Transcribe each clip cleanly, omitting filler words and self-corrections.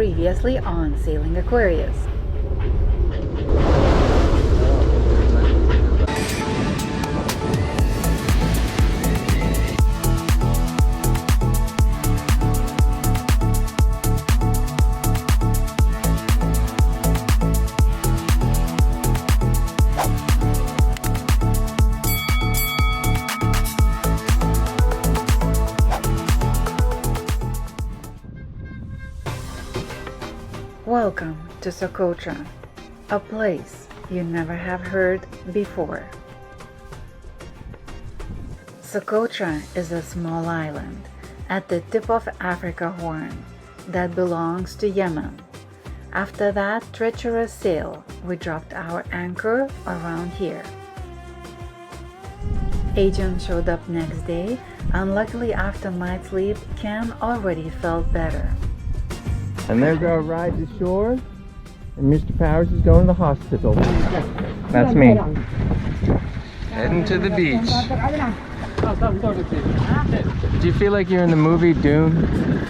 Previously on Sailing Aquarius. Welcome to Socotra, a place you never have heard before. Socotra is a small island at the tip of Africa Horn that belongs to Yemen. After that treacherous sail, we dropped our anchor around here. Agent showed up next day, and luckily after night sleep, Ken already felt better. And there go ride to shore, and Mr. Powers is going to the hospital. That's me. Heading to the beach. Do you feel like you're in the movie Dune?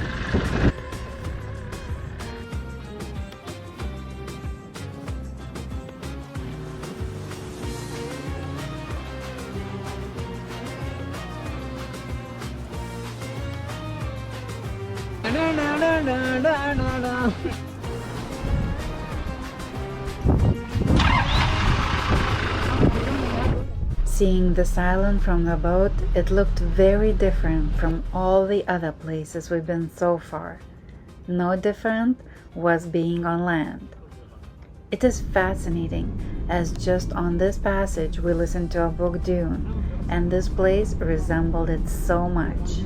Seeing this island from the boat, it looked very different from all the other places we've been so far. No different was being on land. It is fascinating, as just on this passage we listened to a book Dune, and this place resembled it so much.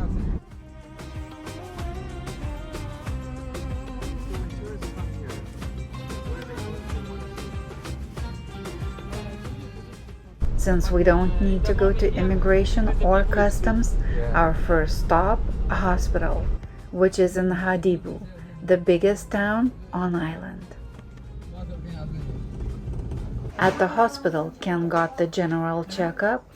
Since we don't need to go to immigration or customs, our first stop, a hospital, which is in Hadibu, the biggest town on island. At the hospital, Ken got the general checkup,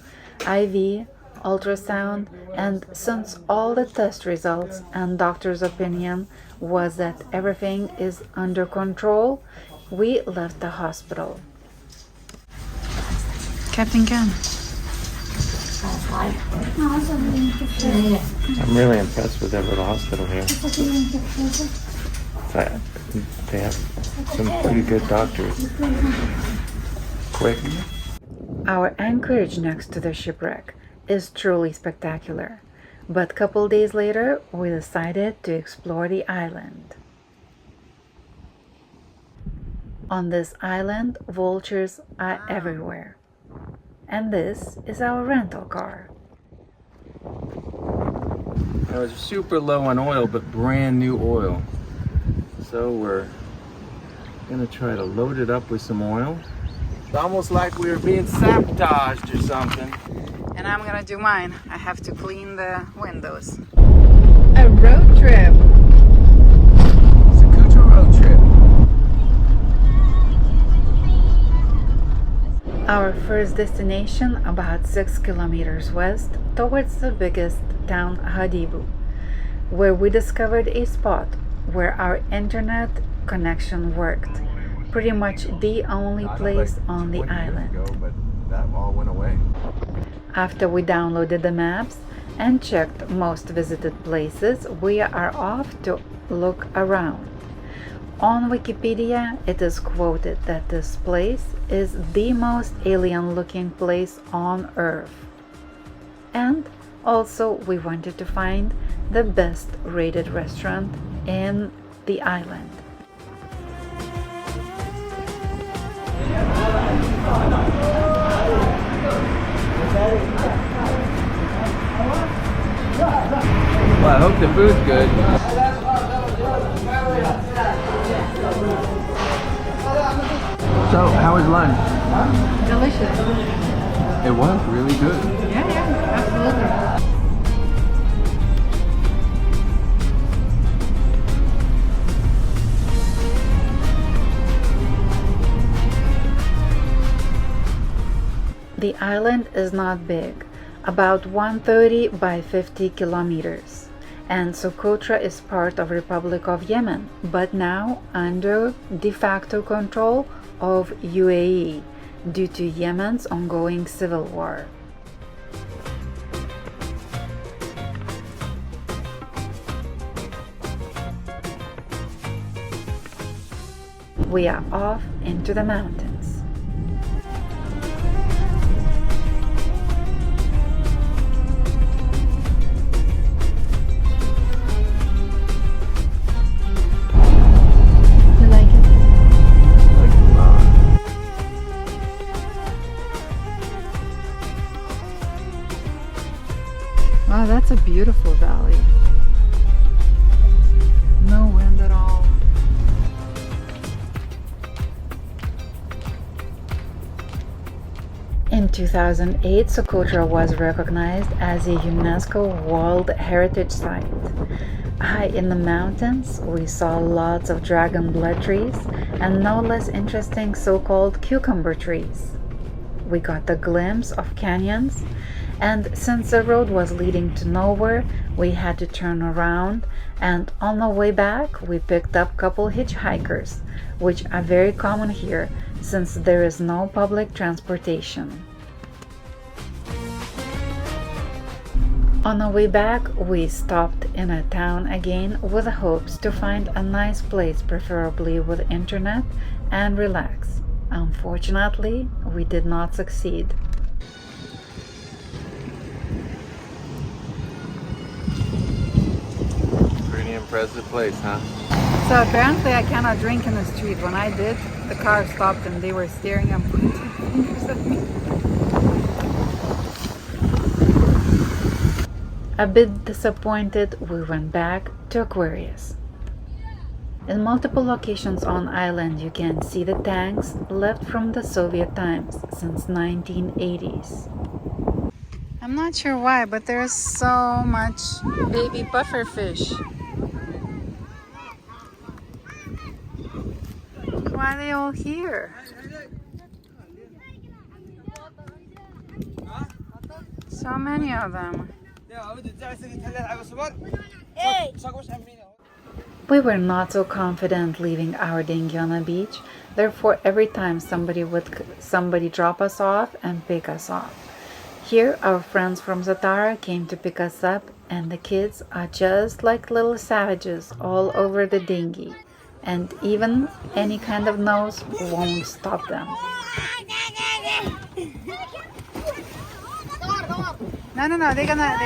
IV, ultrasound, and since all the test results and doctor's opinion was that everything is under control, we left the hospital. Captain Ken. I'm really impressed with their little hospital here. They have some pretty good doctors. Quick. Our anchorage next to the shipwreck is truly spectacular, but a couple days later we decided to explore the island. On this island, vultures are everywhere. And this is our rental car. I was super low on oil, but brand new oil. So we're gonna try to load it up with some oil. It's almost like we were being sabotaged or something. And I'm gonna do mine. I have to clean the windows. A road trip. Socotra road trip. Our first destination, about 6 kilometers west, towards the biggest town, Hadibu, where we discovered a spot where our internet connection worked. Pretty much the only place on the island. But that all went away. After we downloaded the maps and checked most visited places, we are off to look around. On Wikipedia, it is quoted that this place is the most alien-looking place on Earth. And also, we wanted to find the best rated restaurant in the island. Well, I hope the food's good. So, how was lunch? Delicious. It was really good. Yeah, absolutely. The island is not big, about 130 by 50 kilometers, and Socotra is part of Republic of Yemen, but now under de facto control of UAE due to Yemen's ongoing civil war. We are off into the mountains. You like it? Like a lot. Wow, that's a beautiful valley. No wind at all. In 2008, Socotra was recognized as a UNESCO World Heritage Site. High in the mountains, we saw lots of dragon blood trees and no less interesting so-called cucumber trees. We got a glimpse of canyons, and since the road was leading to nowhere, we had to turn around, and on the way back we picked up a couple hitchhikers, which are very common here since there is no public transportation. On the way back, we stopped in a town again with hopes to find a nice place, preferably with internet, and relax. Unfortunately, we did not succeed. Pretty impressive place, huh? So apparently I cannot drink in the street. When I did, the car stopped and they were staring and pointing fingers at me. A bit disappointed, we went back to Aquarius. In multiple locations on island you can see the tanks left from the Soviet times since 1980s. I'm not sure why, but there's so much baby pufferfish. Why are they all here? So many of them. We were not so confident leaving our dinghy on the beach, therefore every time somebody drop us off and pick us off. Here our friends from Socotra came to pick us up, and the kids are just like little savages all over the dinghy, and even any kind of nose won't stop them. No, they're gonna...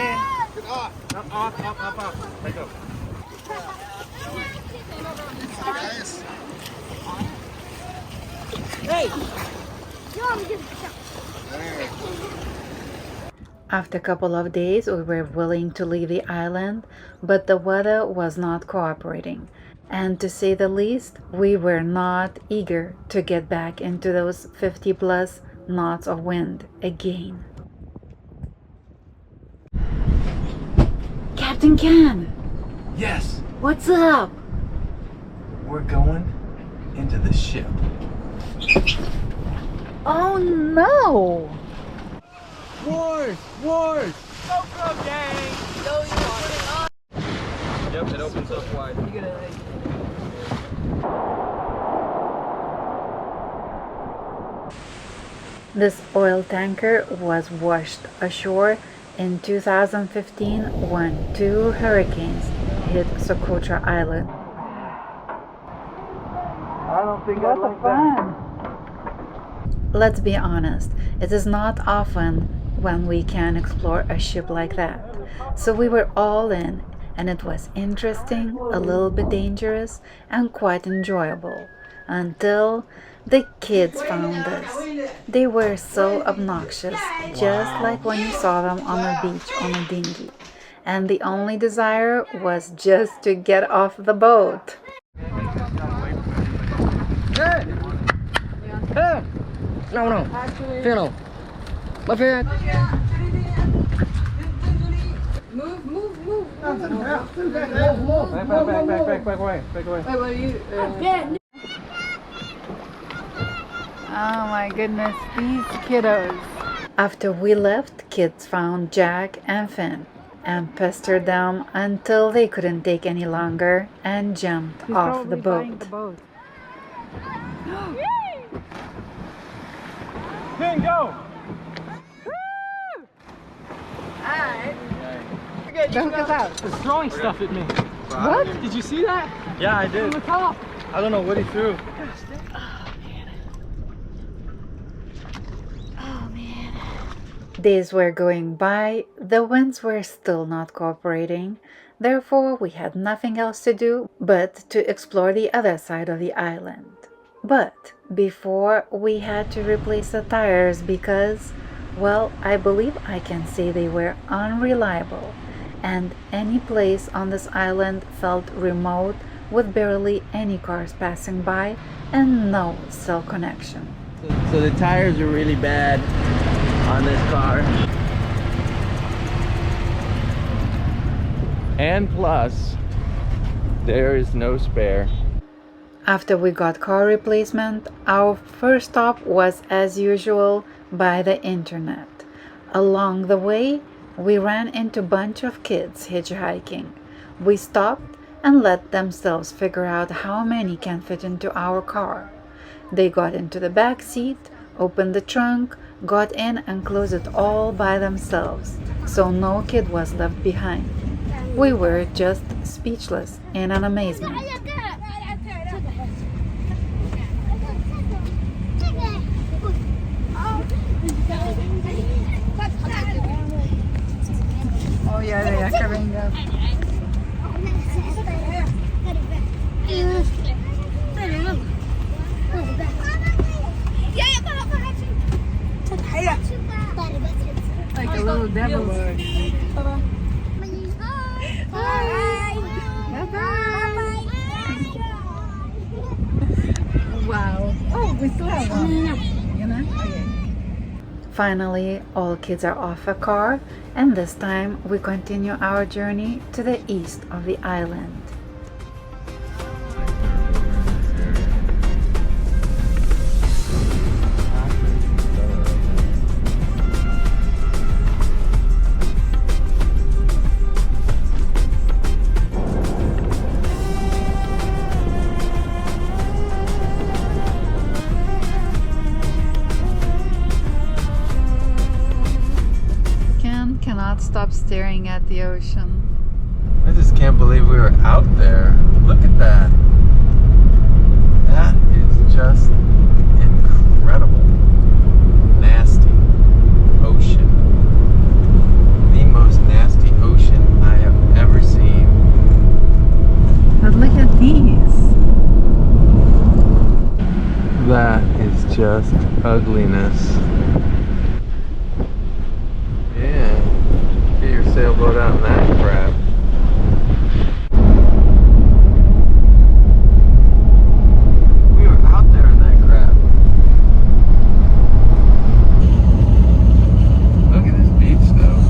After a couple of days, we were willing to leave the island, but the weather was not cooperating. And to say the least, we were not eager to get back into those 50 plus knots of wind again. Captain Ken! Yes, What's up? we're going into the ship. Oh no! Wars! Welcome, gang! Yep, it opens up wide. This oil tanker was washed ashore in 2015 when 2 hurricanes hit Socotra Island. I don't think I like that. Let's be honest, it is not often when we can explore a ship like that. So we were all in, and it was interesting, a little bit dangerous, and quite enjoyable. Until the kids found us. They were so obnoxious, just like when you saw them on the beach on a dinghy. And the only desire was just to get off the boat. Hey! Hey! No. Feel my friend. Move. Back away. Oh my goodness, these kiddos. After we left, kids found Jack and Finn. and pestered them until they couldn't take any longer and jumped off the boat. King, go! It's throwing stuff at me. What? Did you see that? Yeah, I did. From the top. I don't know what he threw. Days were going by, the winds were still not cooperating, therefore we had nothing else to do but to explore the other side of the island. But before we had to replace the tires because, well, I believe I can say they were unreliable, and any place on this island felt remote with barely any cars passing by and no cell connection. So the tires are really bad on this car. And plus, there is no spare. After we got car replacement, our first stop was as usual by the internet. Along the way, we ran into a bunch of kids hitchhiking. We stopped and let themselves figure out how many can fit into our car. They got into the back seat, opened the trunk, got in and closed it all by themselves, so no kid was left behind. We were just speechless in an amazement. Oh yeah, they are coming up. Like a little devil. Wow. Oh, we still have one. You know? Okay. Finally, all kids are off a car, and this time we continue our journey to the east of the island. Cannot stop staring at the ocean. I just can't believe we were out there. Look at that. That is just incredible. Nasty ocean. The most nasty ocean I have ever seen. But look at these. That is just ugliness. Yeah. Get your sailboat out in that crap. We were out there in that crap. Look at this beach though.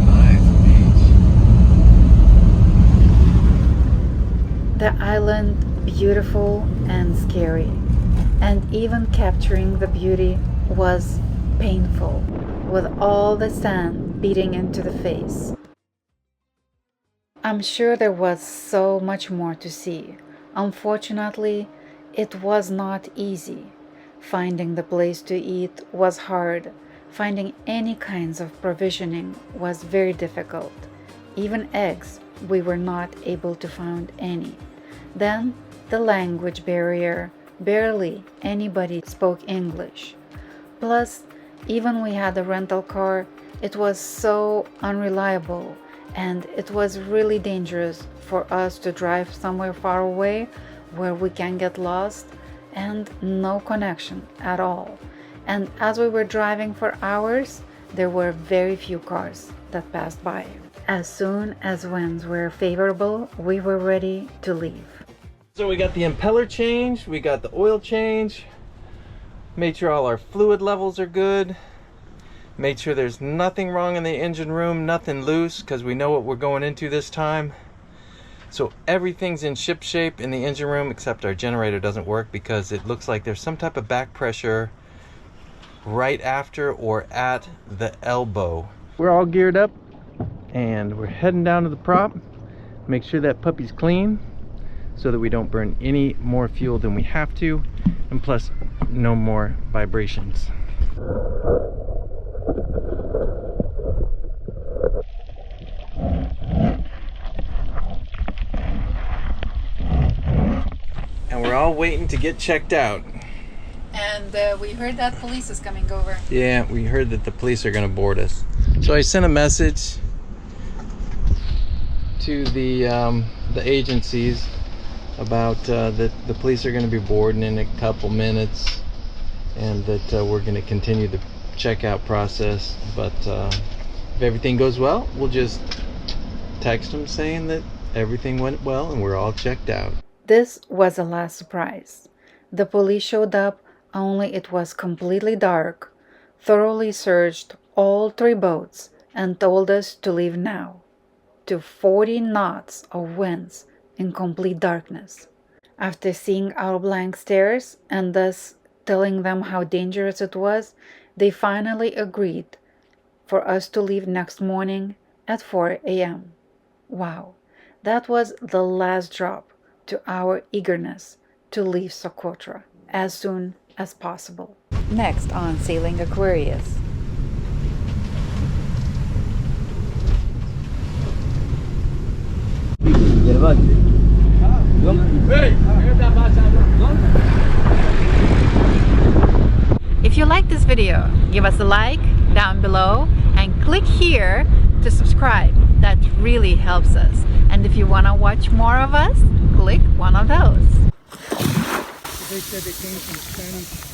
Nice beach. The island, beautiful and scary. And even capturing the beauty was painful, with all the sand beating into the face. I'm sure there was so much more to see. Unfortunately, it was not easy. Finding the place to eat was hard. Finding any kinds of provisioning was very difficult. Even eggs, we were not able to find any. Then, the language barrier. Barely anybody spoke English. Plus, even we had a rental car, it was so unreliable, and it was really dangerous for us to drive somewhere far away where we can get lost and no connection at all. And as we were driving for hours, there were very few cars that passed by. As soon as winds were favorable, we were ready to leave. So we got the impeller changed, we got the oil change, made sure all our fluid levels are good, made sure there's nothing wrong in the engine room, nothing loose, because we know what we're going into this time. So everything's in ship shape in the engine room, except our generator doesn't work because it looks like there's some type of back pressure right after or at the elbow. We're all geared up. And we're heading down to the prop. Make sure that puppy's clean so that we don't burn any more fuel than we have to, and plus no more vibrations. And we're all waiting to get checked out. And we heard that police is coming over. Yeah, we heard that the police are gonna board us. So I sent a message to the agencies about that the police are gonna be boarding in a couple minutes, and that we're gonna continue the checkout process. But if everything goes well, we'll just text them saying that everything went well and we're all checked out. This was a last surprise. The police showed up, only it was completely dark, thoroughly searched all 3 boats, and told us to leave now, to 40 knots of winds in complete darkness. After seeing our blank stares and thus telling them how dangerous it was, they finally agreed for us to leave next morning at 4 a.m. Wow, that was the last drop to our eagerness to leave Socotra as soon as possible. Next on Sailing Aquarius. If you like this video, give us a like down below and click here to subscribe. That really helps us. And if you want to watch more of us, click one of those. They said it came from Spanish.